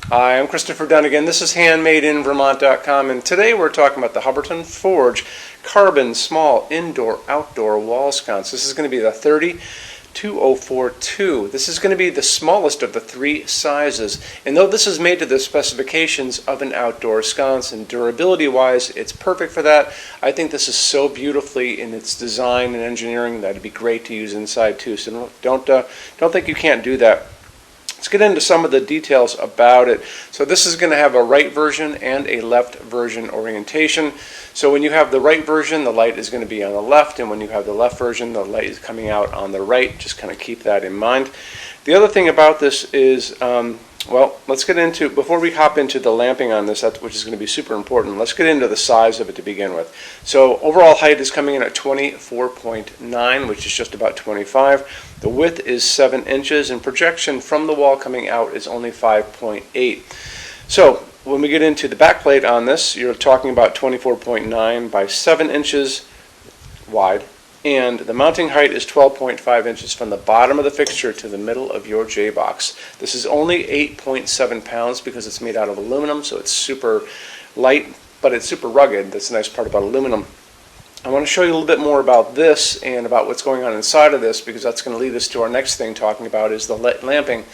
Hi, I'm Christopher Dunnigan. This is HandmadeInVermont.com, and today we're talking about the Hubbardton Forge Carbon Small Indoor-Outdoor Wall Sconce. This is going to be the 30-2042. This is going to be the smallest of the three sizes, and though this is made to the specifications of an outdoor sconce, and durability-wise, it's perfect for that. I think this is so beautifully in its design and engineering that it'd be great to use inside too. So don't think you can't do that. Let's get into some of the details about it. So this is going to have a right version and a left version orientation. So when you have the right version, the light is going to be on the left, and when you have the left version, the light is coming out on the right. Just kind of keep that in mind. The other thing about this is, well, let's get into, before we hop into the lamping on this, which is going to be super important, let's get into the size of it to begin with. So overall height is coming in at 24.9, which is just about 25. The width is 7 inches, and projection from the wall coming out is only 5.8. So when we get into the back plate on this, you're talking about 24.9 by 7 inches wide. And the mounting height is 12.5 inches from the bottom of the fixture to the middle of your J-box. This is only 8.7 pounds because it's made out of aluminum, so it's super light, but it's super rugged. That's the nice part about aluminum. I want to show you a little bit more about this and about what's going on inside of this, because that's going to lead us to our next thing talking about is the lamping.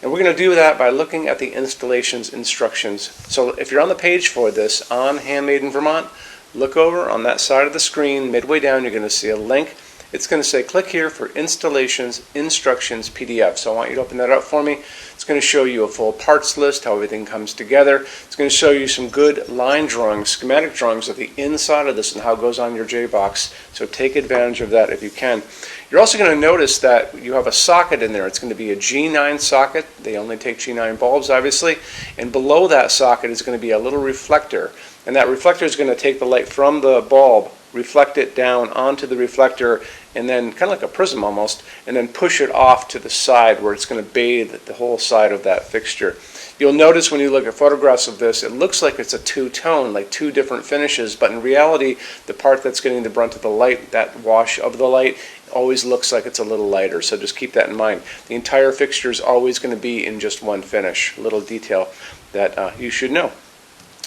And we're going to do that by looking at the installations instructions. So if you're on the page for this on Handmade in Vermont, look over on that side of the screen. Midway down, you're going to see a link. It's going to say click here for installations instructions PDF. So I want you to open that up for me. It's going to show you a full parts list, how everything comes together. It's going to show you some good line drawings, schematic drawings of the inside of this and how it goes on your J-box. So take advantage of that if you can. You're also going to notice that you have a socket in there. It's going to be a G9 socket. They only take G9 bulbs, obviously. And below that socket is going to be a little reflector. And that reflector is going to take the light from the bulb, reflect it down onto the reflector, and then kind of like a prism almost, and then push it off to the side where it's going to bathe the whole side of that fixture. You'll notice when you look at photographs of this, it looks like it's a two-tone, like two different finishes, but in reality, the part that's getting the brunt of the light, that wash of the light, always looks like it's a little lighter, so just keep that in mind. The entire fixture is always going to be in just one finish, a little detail that you should know.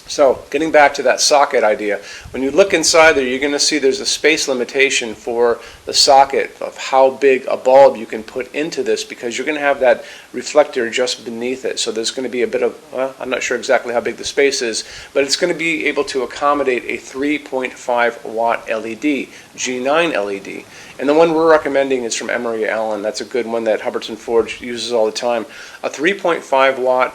So getting back to that socket idea, when you look inside there, you're going to see there's a space limitation for the socket of how big a bulb you can put into this, because you're going to have that reflector just beneath it. So there's going to be a bit of, well, I'm not sure exactly how big the space is, but it's going to be able to accommodate a 3.5 watt LED, G9 LED. And the one we're recommending is from Emery Allen. That's a good one that Hubbardton Forge uses all the time. A 3.5 watt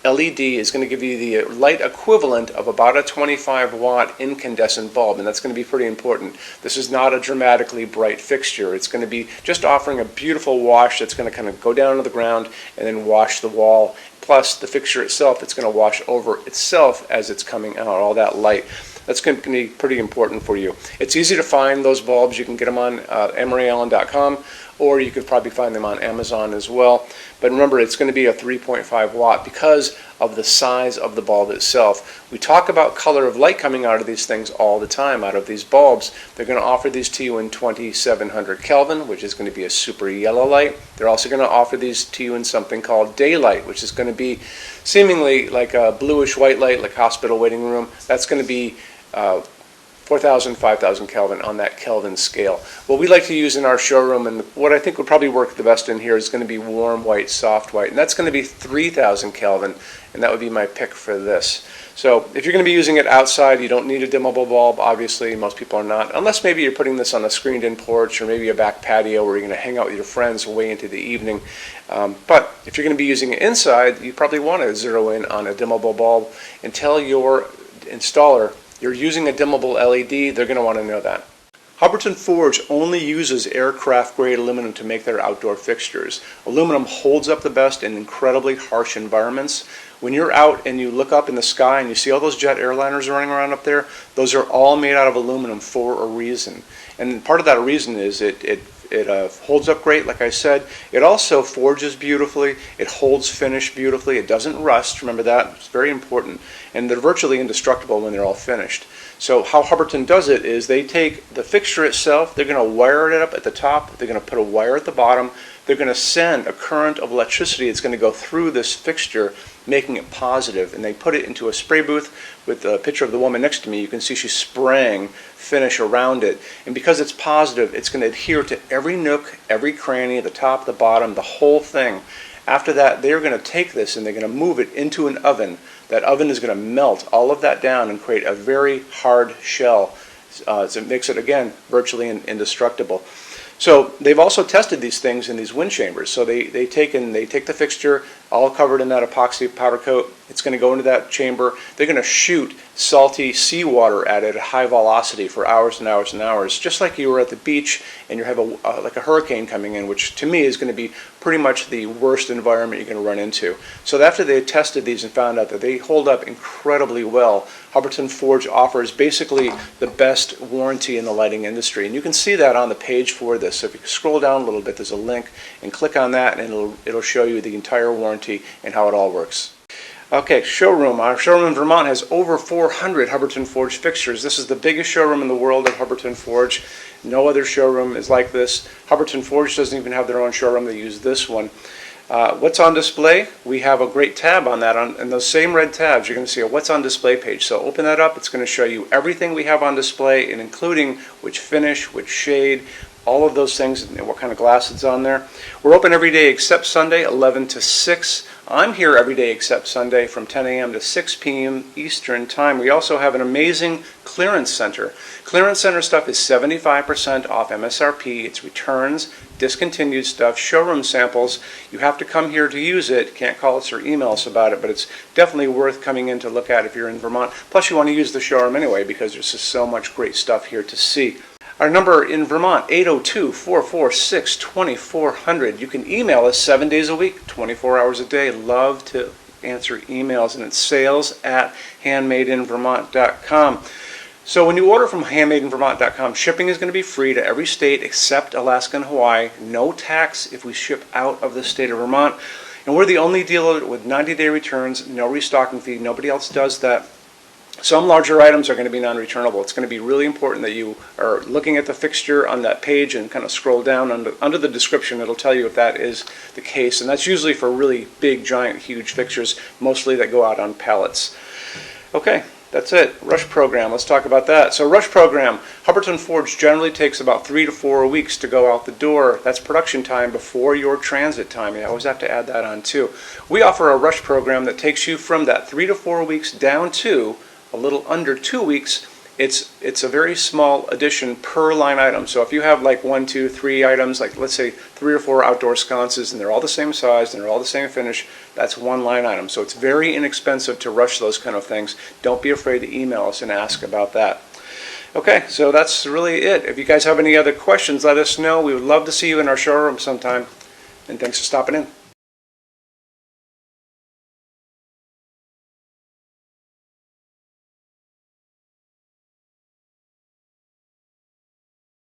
LED is going to give you the light equivalent of about a 25 watt incandescent bulb, and that's going to be pretty important. This is not a dramatically bright fixture. It's going to be just offering a beautiful wash that's going to kind of go down to the ground and then wash the wall. Plus the fixture itself, it's going to wash over itself as it's coming out, all that light. That's going to be pretty important for you. It's easy to find those bulbs. You can get them on HandmadeInVermont.com, or you could probably find them on Amazon as well. But remember, it's going to be a 3.5 watt because of the size of the bulb itself. We talk about color of light coming out of these things all the time, out of these bulbs. They're going to offer these to you in 2700 Kelvin, which is going to be a super yellow light. They're also going to offer these to you in something called daylight, which is going to be seemingly like a bluish white light, like hospital waiting room. That's going to be 4,000, 5,000 Kelvin on that Kelvin scale. What we like to use in our showroom, and what I think would probably work the best in here, is going to be warm white, soft white, and that's going to be 3,000 Kelvin, and that would be my pick for this. So if you're going to be using it outside, you don't need a dimmable bulb, obviously. Most people are not, unless maybe you're putting this on a screened-in porch or maybe a back patio where you're going to hang out with your friends way into the evening. But if you're going to be using it inside, you probably want to zero in on a dimmable bulb and tell your installer you're using a dimmable LED. They're going to want to know that. Hubbardton Forge only uses aircraft-grade aluminum to make their outdoor fixtures. Aluminum holds up the best in incredibly harsh environments. When you're out and you look up in the sky and you see all those jet airliners running around up there, those are all made out of aluminum for a reason. And part of that reason is it holds up great, like I said. It also forges beautifully. It holds finish beautifully. It doesn't rust. Remember that. It's very important. And they're virtually indestructible when they're all finished. So how Hubbardton does it is they take the fixture itself, they're going to wire it up at the top, they're going to put a wire at the bottom, they're going to send a current of electricity. It's going to go through this fixture, making it positive. And they put it into a spray booth with a picture of the woman next to me. You can see she's spraying finish around it. And because it's positive, it's going to adhere to every nook, every cranny, the top, the bottom, the whole thing. After that, they're going to take this and they're going to move it into an oven. That oven is going to melt all of that down and create a very hard shell. So it makes it, again, virtually indestructible. So they've also tested these things in these wind chambers. So they take the fixture, all covered in that epoxy powder coat. It's going to go into that chamber. They're going to shoot salty seawater at it at high velocity for hours and hours and hours, just like you were at the beach and you have like a hurricane coming in, which to me is going to be pretty much the worst environment you're going to run into. So after they tested these and found out that they hold up incredibly well, Hubbardton Forge offers basically the best warranty in the lighting industry. And you can see that on the page for this. So if you scroll down a little bit, there's a link, and click on that and it'll show you the entire warranty and how it all works. Okay, showroom. Our showroom in Vermont has over 400 Hubbardton Forge fixtures. This is the biggest showroom in the world at Hubbardton Forge. No other showroom is like this. Hubbardton Forge doesn't even have their own showroom. They use this one. What's on display? We have a great tab on that. And those same red tabs, you're going to see a what's on display page. So open that up. It's going to show you everything we have on display, and including which finish, which shade, all of those things, and what kind of glass it's on there. We're open every day except Sunday, 11 to 6. I'm here every day except Sunday from 10 a.m. to 6 p.m. Eastern Time. We also have an amazing clearance center. Clearance center stuff is 75% off MSRP. It's returns, discontinued stuff, showroom samples. You have to come here to use it. Can't call us or email us about it, but it's definitely worth coming in to look at if you're in Vermont. Plus you want to use the showroom anyway because there's just so much great stuff here to see. Our number in Vermont, 802-446-2400. You can email us 7 days a week, 24 hours a day. Love to answer emails, and it's sales@HandmadeInVermont.com. So when you order from HandmadeInVermont.com, shipping is going to be free to every state except Alaska and Hawaii. No tax if we ship out of the state of Vermont. And we're the only dealer with 90-day returns, no restocking fee. Nobody else does that. Some larger items are going to be non-returnable. It's going to be really important that you are looking at the fixture on that page and kind of scroll down under the description. It'll tell you if that is the case. And that's usually for really big, giant, huge fixtures, mostly that go out on pallets. Okay, that's it. Rush program. Let's talk about that. So rush program, Hubbardton Forge generally takes about 3 to 4 weeks to go out the door. That's production time before your transit time. You always have to add that on too. We offer a rush program that takes you from that 3 to 4 weeks down to a little under 2 weeks. It's a very small addition per line item. So if you have like 1, 2, 3 items, like let's say 3 or 4 outdoor sconces, and they're all the same size and they're all the same finish, that's one line item. So it's very inexpensive to rush those kind of things. Don't be afraid to email us and ask about that. Okay, so that's really it. If you guys have any other questions, let us know. We would love to see you in our showroom sometime. And thanks for stopping in.